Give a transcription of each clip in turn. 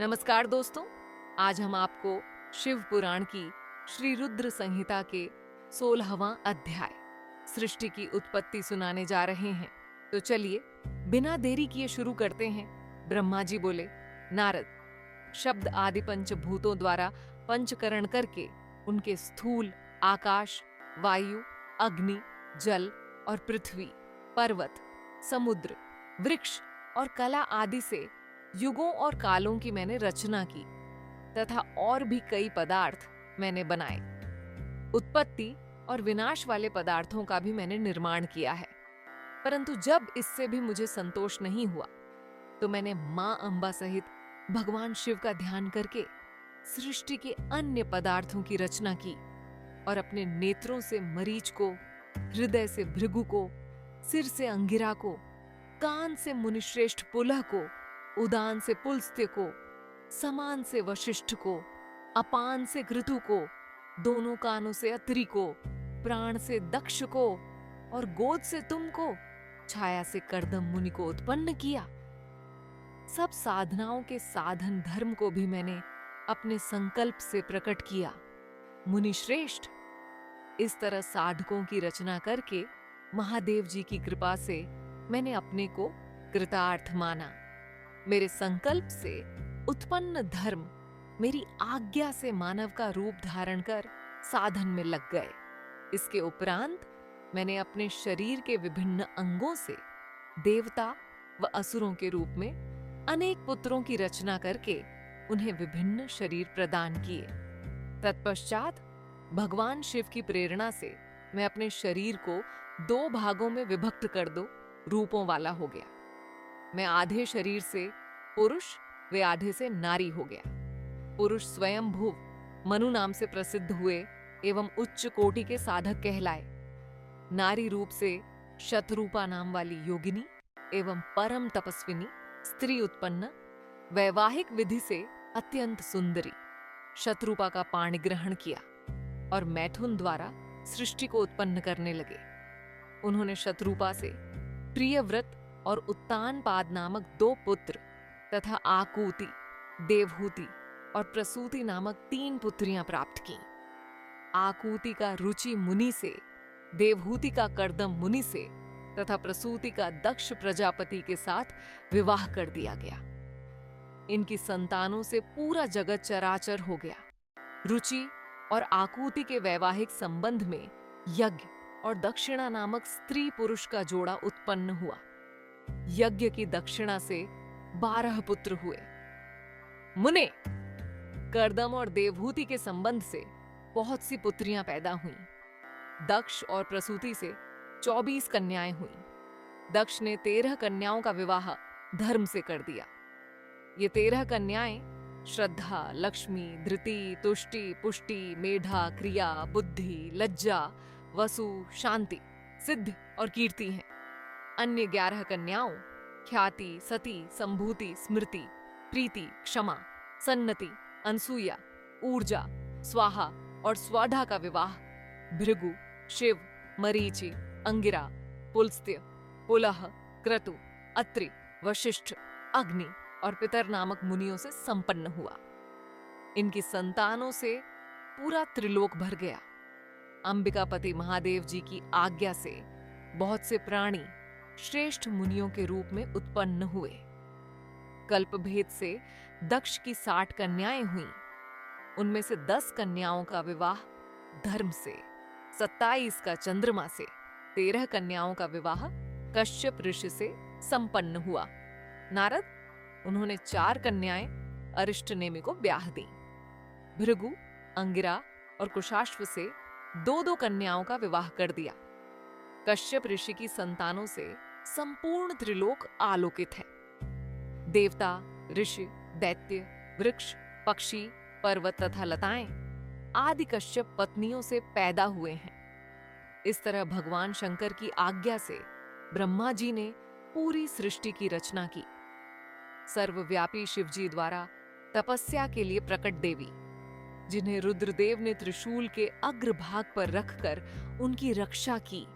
नमस्कार दोस्तों। आज हम आपको शिव पुराण की श्री रुद्र संहिता के 16वां अध्याय सृष्टि की उत्पत्ति सुनाने जा रहे हैं। तो चलिए बिना देरी किए शुरू करते हैं। ब्रह्मा जी बोले, नारद, शब्द आदि पंचभूतों द्वारा पंचकरण करके उनके स्थूल आकाश, वायु, अग्नि, जल और पृथ्वी, पर्वत, समुद्र, वृक्ष और कला आदि से युगों और कालों की मैंने रचना की तथा और भी कई पदार्थ मैंने बनाए। उत्पत्ति और विनाश वाले पदार्थों का भी मैंने निर्माण किया है। परंतु जब इससे भी मुझे संतोष नहीं हुआ तो मैंने मां अंबा सहित भगवान शिव का ध्यान करके सृष्टि के अन्य पदार्थों की रचना की और अपने नेत्रों से मरीच को, हृदय से भृगु को, सिर से अंगिरा को, कान से मुनिश्रेष्ठ पुलह को, उदान से पुलस्त्य को, समान से वशिष्ठ को, अपान से घृतु को, दोनों कानों से अत्रि को, प्राण से दक्ष को और गोद से तुमको, छाया से कर्दम मुनि को उत्पन्न किया। सब साधनाओं के साधन धर्म को भी मैंने अपने संकल्प से प्रकट किया। मुनि श्रेष्ठ, इस तरह साधकों की रचना करके महादेव जी की कृपा से मैंने अपने को कृतार्थ माना। मेरे संकल्प से उत्पन्न धर्म मेरी आज्ञा से मानव का रूप धारण कर साधन में लग गए। इसके उपरांत मैंने अपने शरीर के विभिन्न अंगों से देवता व असुरों के रूप में अनेक पुत्रों की रचना करके उन्हें विभिन्न शरीर प्रदान किए। तत्पश्चात भगवान शिव की प्रेरणा से मैं अपने शरीर को 2 भागों में विभक्त कर दो रूपों वाला हो गया। मैं आधे शरीर से पुरुष व आधे से नारी हो गया। पुरुष स्वयंभुव मनु नाम से प्रसिद्ध हुए एवं उच्च कोटि के साधक कहलाए। नारी रूप से शतरूपा नाम वाली योगिनी एवं परम तपस्विनी स्त्री उत्पन्न, वैवाहिक विधि से अत्यंत सुंदरी शतरूपा का पाणी ग्रहण किया और मैथुन द्वारा सृष्टि को उत्पन्न करने लगे। उन्होंने शतरूपा से प्रियव्रत और उत्तानपाद नामक 2 पुत्र तथा आकूति, देवहूति और प्रसूति नामक 3 पुत्रियां प्राप्त की। आकूति का रुचि मुनि से, देवहूति का कर्दम मुनि से तथा प्रसूति का दक्ष प्रजापति के साथ विवाह कर दिया गया। इनकी संतानों से पूरा जगत चराचर हो गया। रुचि और आकूति के वैवाहिक संबंध में यज्ञ और दक्षिणा नामक स्त्री पुरुष का जोड़ा उत्पन्न हुआ। यज्ञ की दक्षिणा से 12 पुत्र हुए। मुने, कर्दम और देवहूति के संबंध से बहुत सी पुत्रियां पैदा हुईं। दक्ष और प्रसूति से 24 कन्याएं हुईं। दक्ष ने 13 कन्याओं का विवाह धर्म से कर दिया। ये 13 कन्याएं श्रद्धा, लक्ष्मी, धृति, तुष्टि, पुष्टि, मेधा, क्रिया, बुद्धि, लज्जा, वसु, शांति, सिद्ध और कीर्ति हैं। अन्य 11 कन्याओं ख्याति, सती, संभूति, स्मृति, प्रीति, क्षमा, सन्नति, अनसूया, ऊर्जा, स्वाहा और स्वाधा का विवाह भृगु, शिव, मरीचि, अंगिरा, पुलस्त्य, पुलह, क्रतु, अत्रि, वशिष्ठ, अग्नि और पितर नामक मुनियों से संपन्न हुआ। इनकी संतानों से पूरा त्रिलोक भर गया। अंबिकापति महादेव जी की आज्ञा से बहुत से प्राणी श्रेष्ठ मुनियों के रूप में उत्पन्न हुए। कल्प भेद से दक्ष की 60 कन्याएं हुईं। उनमें से 10 कन्याओं का विवाह धर्म से, 27 का चंद्रमा से, 13 कन्याओं का विवाह कश्यप ऋषि से संपन्न हुआ। नारद, उन्होंने 4 कन्याएं अरिष्टनेमि को ब्याह दी। भृगु, अंगिरा और कुशाश्व से 2-2 कन्याओं का विवाह कर दिया। कश्यप ऋषि की संतानों से संपूर्ण त्रिलोक आलोकित है। देवता, ऋषि, दैत्य, वृक्ष, पक्षी, पर्वत तथा लताएं आदि कश्यप पत्नियों से पैदा हुए हैं। इस तरह भगवान शंकर की आज्ञा से ब्रह्मा जी ने पूरी सृष्टि की रचना की। सर्वव्यापी शिवजी द्वारा तपस्या के लिए प्रकट देवी, जिन्हें रुद्रदेव ने त्रिशूल के अग्रभाग पर रखकर उनकी रक्षा की,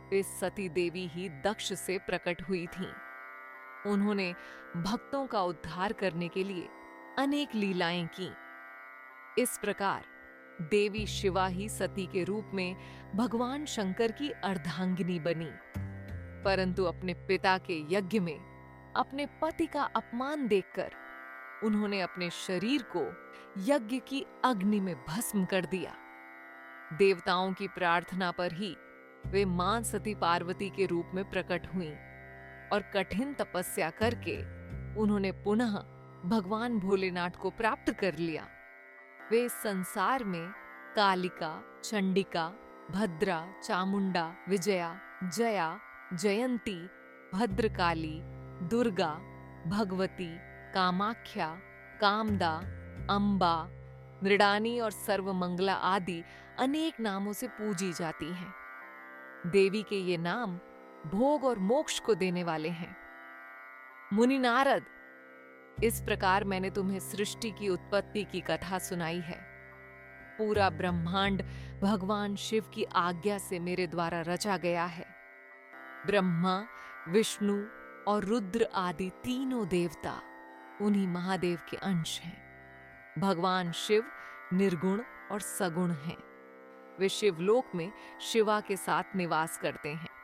वे सती देवी ही दक्ष से प्रकट हुई थीं। उन्होंने भक्तों का उद्धार करने के लिए अनेक लीलाएं की। इस प्रकार देवी शिवा ही सती के रूप में भगवान शंकर की अर्धांगिनी बनी। परंतु अपने पिता के यज्ञ में अपने पति का अपमान देखकर उन्होंने अपने शरीर को यज्ञ की अग्नि में भस्म कर दिया। देवताओं की प्रार्थना पर ही वे मां सती पार्वती के रूप में प्रकट हुईं और कठिन तपस्या करके उन्होंने पुनः भगवान भोलेनाथ को प्राप्त कर लिया। वे इस संसार में कालिका, चंडिका, भद्रा, चामुंडा, विजया, जया, जयंती, भद्रकाली, दुर्गा, भगवती, कामाख्या, कामदा, अंबा, मृडानी और सर्वमंगला आदि अनेक नामों से पूजी जाती हैं। देवी के ये नाम भोग और मोक्ष को देने वाले हैं। मुनि नारद, इस प्रकार मैंने तुम्हें सृष्टि की उत्पत्ति की कथा सुनाई है। पूरा ब्रह्मांड भगवान शिव की आज्ञा से मेरे द्वारा रचा गया है। ब्रह्मा, विष्णु और रुद्र आदि तीनों देवता उन्हीं महादेव के अंश हैं। भगवान शिव निर्गुण और सगुण हैं। वे शिवलोक में शिवा के साथ निवास करते हैं।